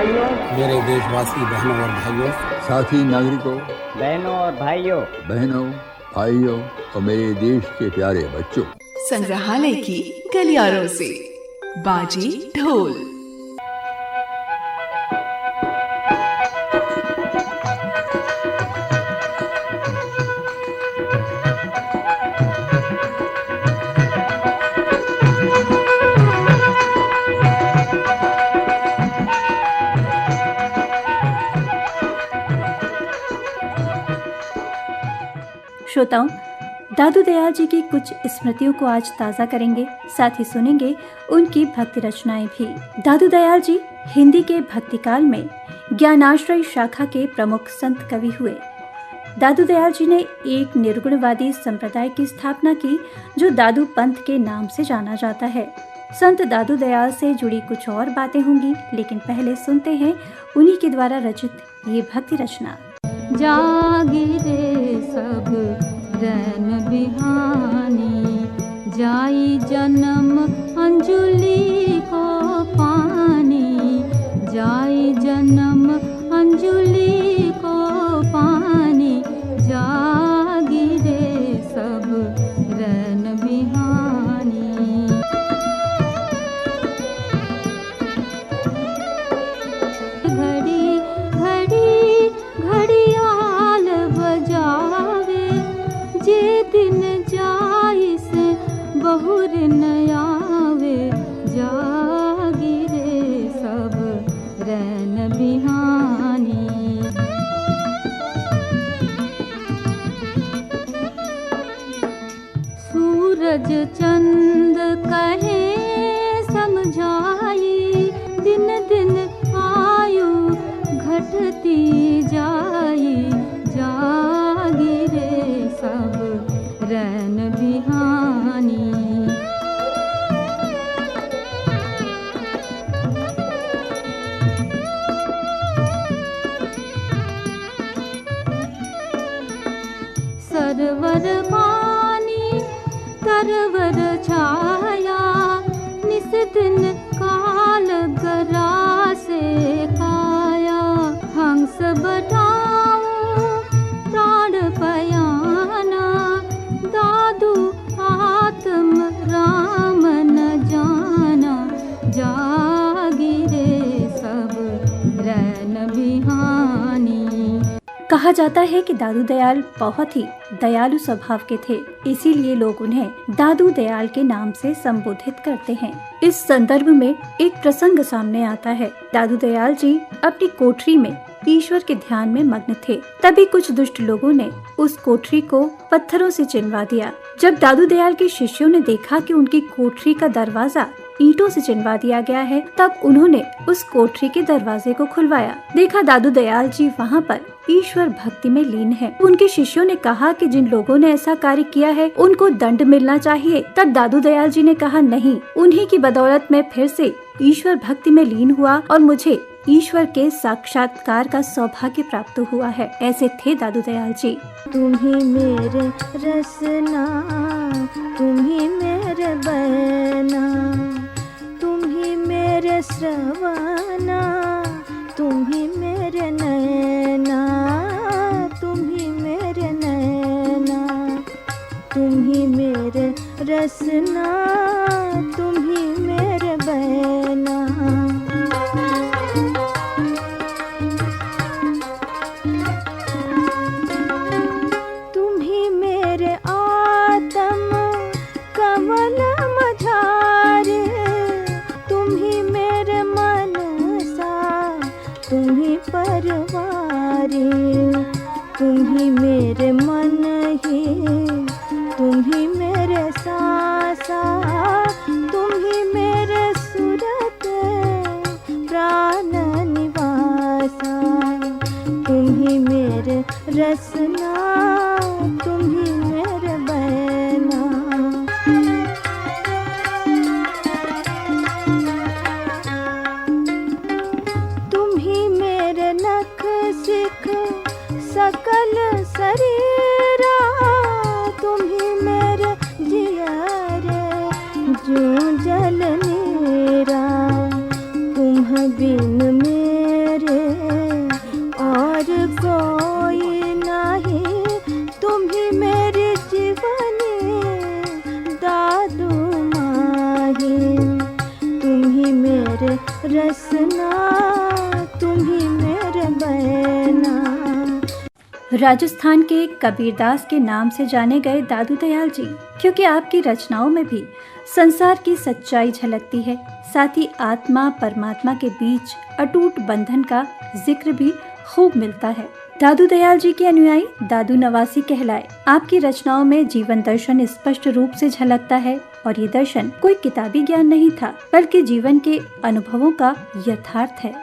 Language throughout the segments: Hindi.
भाइयों, मेरे देशवासी बहनों और भाइयों, साथी नागरिकों, बहनों और भाइयों, और मेरे देश के प्यारे बच्चों, संग्रहालय की गलियारों से बाजी ढोल। श्रोताओं, दादू दयाल जी की कुछ स्मृतियों को आज ताज़ा करेंगे, साथ ही सुनेंगे उनकी भक्ति रचनाएं भी। दादू दयाल जी हिंदी के भक्ति काल में ज्ञानाश्रय शाखा के प्रमुख संत कवि हुए। दादू दयाल जी ने एक निर्गुणवादी संप्रदाय की स्थापना की जो दादू पंथ के नाम से जाना जाता है। संत दादू दयाल से जुड़ी कुछ और बातें होंगी, लेकिन पहले सुनते हैं उन्हीं के द्वारा रचित ये भक्ति रचना। जागिरे सब रैन बिहानी, जाई जन्म अंजुलि को पानी, जाई जन्म अंजुलि को पानी, जागिरे सब रैन बिहानी। घड़ी घड़ी घड़ियाल बजावे, जे दिन जाइस बहुर न आवे, जागिरे सब रैन बिहानी। सूरज चंद कहे समझाई, दिन दिन आयु घटती जाई, जागिरे सब रैन बिहानी। सरवर पानी तरवर छाया, निस दिन काल गरा से खाया, हंस बटाऊं प्राण पयाना, दादू आत्म राम न जाना, जागिरे सब रैन बिहानी। कहा जाता है कि दादू दयाल बहुत ही दयालु स्वभाव के थे, इसीलिए लोग उन्हें दादू दयाल के नाम से संबोधित करते हैं। इस संदर्भ में एक प्रसंग सामने आता है। दादू दयाल जी अपनी कोठरी में ईश्वर के ध्यान में मग्न थे। तभी कुछ दुष्ट लोगों ने उस कोठरी को पत्थरों से चिनवा दिया। जब दादू दयाल के शिष्यों ने देखा कि उनकी कोठरी का दरवाजा ईंटों से चिनवा दिया गया है, तब उन्होंने उस कोठरी के दरवाजे को खुलवाया। देखा दादू दयाल जी वहाँ पर ईश्वर भक्ति में लीन है। उनके शिष्यों ने कहा कि जिन लोगों ने ऐसा कार्य किया है उनको दंड मिलना चाहिए। तब दादू दयाल जी ने कहा, नहीं, उन्हीं की बदौलत मैं फिर से ईश्वर भक्ति में लीन हुआ और मुझे ईश्वर के साक्षात्कार का सौभाग्य प्राप्त हुआ है। ऐसे थे दादू दयाल जी। तुम ही मेरे रसना, तुम ही मेरे बना, तुम ही मेरे श्रवणा, तुम ही मेरे नैना, तुम ही मेरे नैना, तुम ही मेरे रसना, तुम ही मेरे बना। तुम ही मेरे आत्म कमल मझारे, तुम ही मेरे मन सा, तुम ही परवारे, तुम ही मेरे मन ही, तुम ही मेरे सासा, तुम ही मेरे सूरत प्राण निवासा, तुम ही मेरे रसना, तुम ही मेरे बना। तुम ही मेरे नख सिख सकल शरीरा, तुम ही मेरे जिया रे जो जल नीरा, तुम बिन में रसना तुम ही मेरे बहना। राजस्थान के कबीरदास के नाम से जाने गए दादू दयाल जी, क्योंकि आपकी रचनाओं में भी संसार की सच्चाई झलकती है, साथ ही आत्मा परमात्मा के बीच अटूट बंधन का जिक्र भी खूब मिलता है। दादू दयाल जी के अनुयायी दादू नवासी कहलाए। आपकी रचनाओं में जीवन दर्शन स्पष्ट रूप से झलकता है और ये दर्शन कोई किताबी ज्ञान नहीं था, बल्कि जीवन के अनुभवों का यथार्थ है।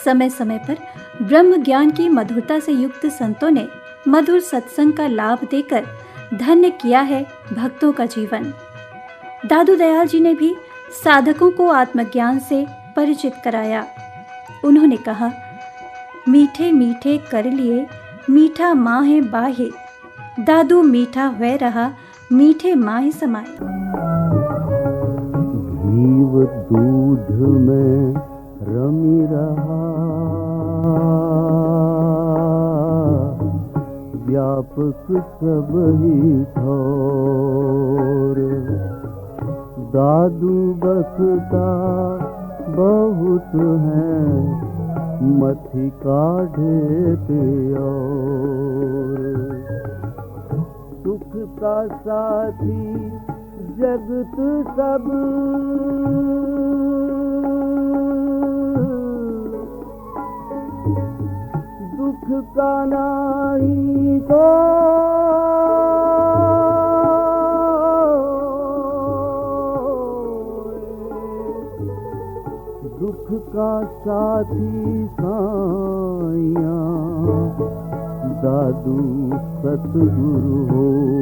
समय समय पर ब्रह्म ज्ञान की मधुरता से युक्त संतों ने मधुर सत्संग का लाभ देकर धन्य किया है भक्तों का जीवन। दादू दयाल जी ने भी साधकों को आत्मज्ञान से परिचित कराया। उन्होंने कहा, मीठे मीठे कर लिए मीठा माहे बाहे, दादू मीठा हुए रहा मीठे माहे समाए। जीव दूध में रमी रहा, व्यापक सब ही ठोर, दादू बखता बहुत हैं, मथी काढ़े और, सुख का साथी जगत सब, दुख का नाही को, दुख का साथी साइया, दादू सतगुरु होए।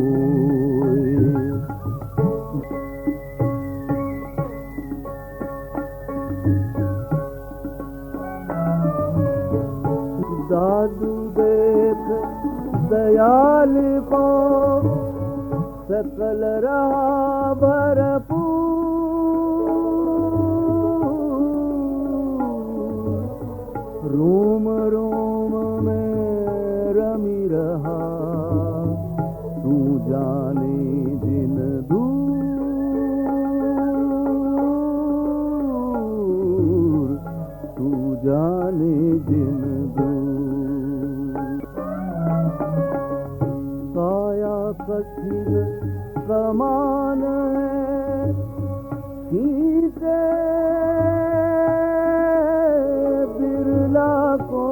दादू देख दयाल को सकल रहा भरपूर, रोम रोम में रमी रहा, तू जाने जिन दूर, तू जाने जिन कठिन समान है, खींचे बिरला को,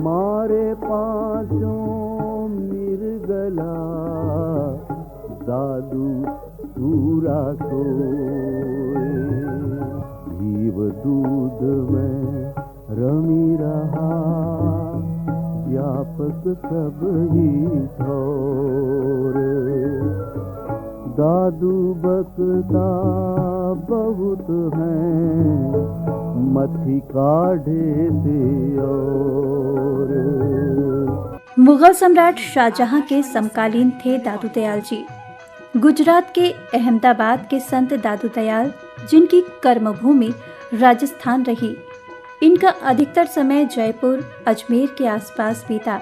मारे पांचों मिर्गला, दादू सूरा सोए। जीव दूध में रमी रहा, व्यापक सब ही ठोर, दादू बकता बहुत हैं, मथी काढ़े और। मुगल सम्राट शाहजहां के समकालीन थे दादू दयाल जी। गुजरात के अहमदाबाद के संत दादू दयाल, जिनकी कर्मभूमि राजस्थान रही, इनका अधिकतर समय जयपुर अजमेर के आसपास बीता।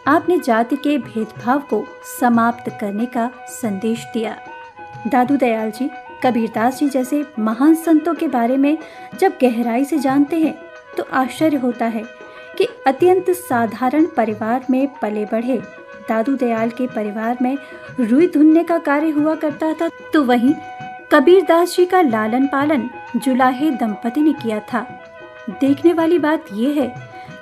आपने जाति के भेदभाव को समाप्त करने का संदेश दिया। दादू दयाल जी कबीरदास जी जैसे महान संतों के बारे में जब गहराई से जानते हैं तो आश्चर्य होता है कि अत्यंत साधारण परिवार में पले बढ़े दादू दयाल के परिवार में रुई धुनने का कार्य हुआ करता था, तो वहीं कबीरदास जी का लालन पालन जुलाहे दंपति ने किया था। देखने वाली बात यह है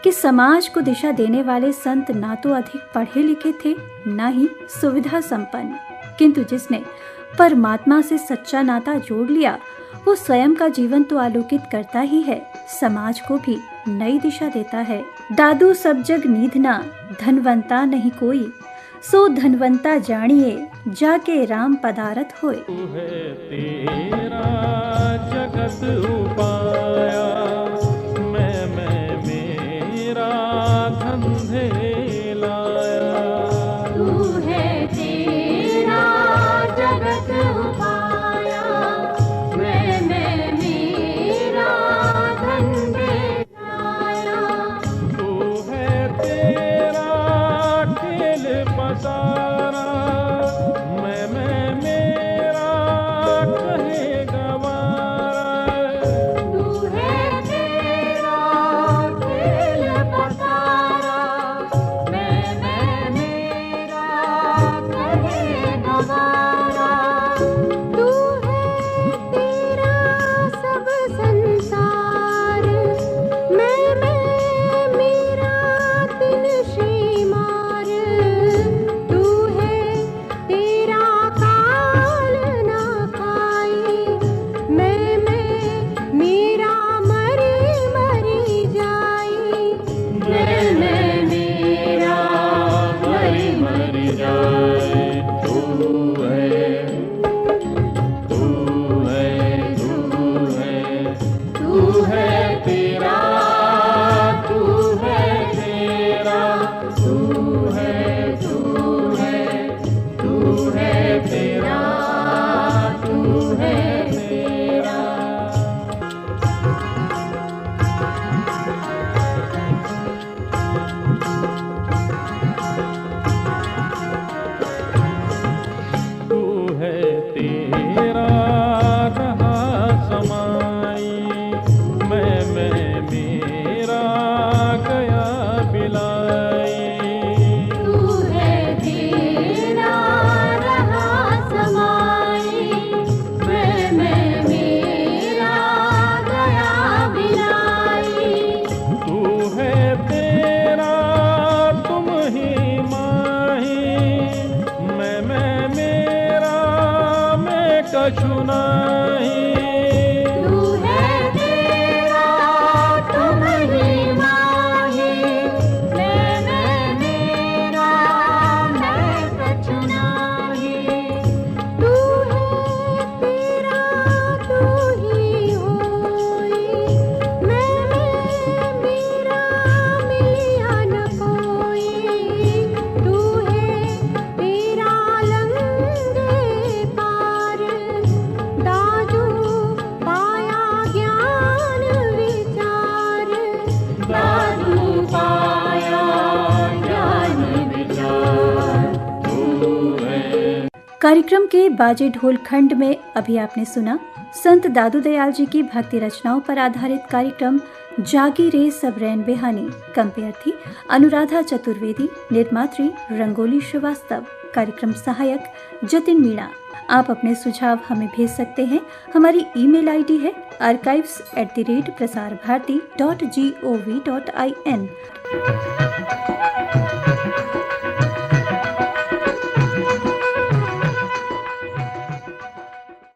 कि समाज को दिशा देने वाले संत ना तो अधिक पढ़े लिखे थे, ना ही सुविधा संपन्न, किंतु जिसने परमात्मा से सच्चा नाता जोड़ लिया वो स्वयं का जीवन तो आलोकित करता ही है, समाज को भी नई दिशा देता है। दादू सब जग नीधना धनवंता नहीं कोई, सो धनवंता जानिए जाके राम पदारथ होए। तेरा जगत उपाया, मैं मेरा धंधे लाया। तू है तेरा जगत उपाया, मैं मेरा धंधे लाया। तू है तेरा खेल पसारा, मैं मेरा कहे गवारा। तू है तेरा खेल पसारा, मैं मेरा कहे गवारा। तू है तेरा सब संसार, मैं मेरा तिन श्रीमार। तू है तेरा काल ना खाई, मैं मेरा मरी जाई। मैं मेरा मरी जाई। तू है, तू है, तू है, तू है तेरा, तू है तेरा, तू है, तू है, तू है तेरा, तू है तेरा। तू है तेरा रहा समाई, मैं मेरा गया बिलाई। तू है तेरा रहा समाई, मैं मेरा गया बिलाई। तू है तेरा तुम ही माही, मैं मेरा मैं कछु नहीं। तू है तेरा तुम ही माही, मैं मेरा मैं कछु नाही। तू है तेरा तू ही होई, मैं मेरा मिलिया न कोई। तू है तेरा लंगे पार, दादू पाया ज्ञान विचार। दादू पाया ज्ञान विचार। तू है कार्यक्रम के बाजे ढोल खंड में अभी आपने सुना संत दादू दयाल जी की भक्ति रचनाओं पर आधारित कार्यक्रम जागी रे सब रैन बेहानी। कंपेयर थी अनुराधा चतुर्वेदी, निर्मात्री रंगोली श्रीवास्तव, कार्यक्रम सहायक जतिन मीणा। आप अपने सुझाव हमें भेज सकते हैं। हमारी ईमेल आईडी है archives@prasarbharati.gov.in।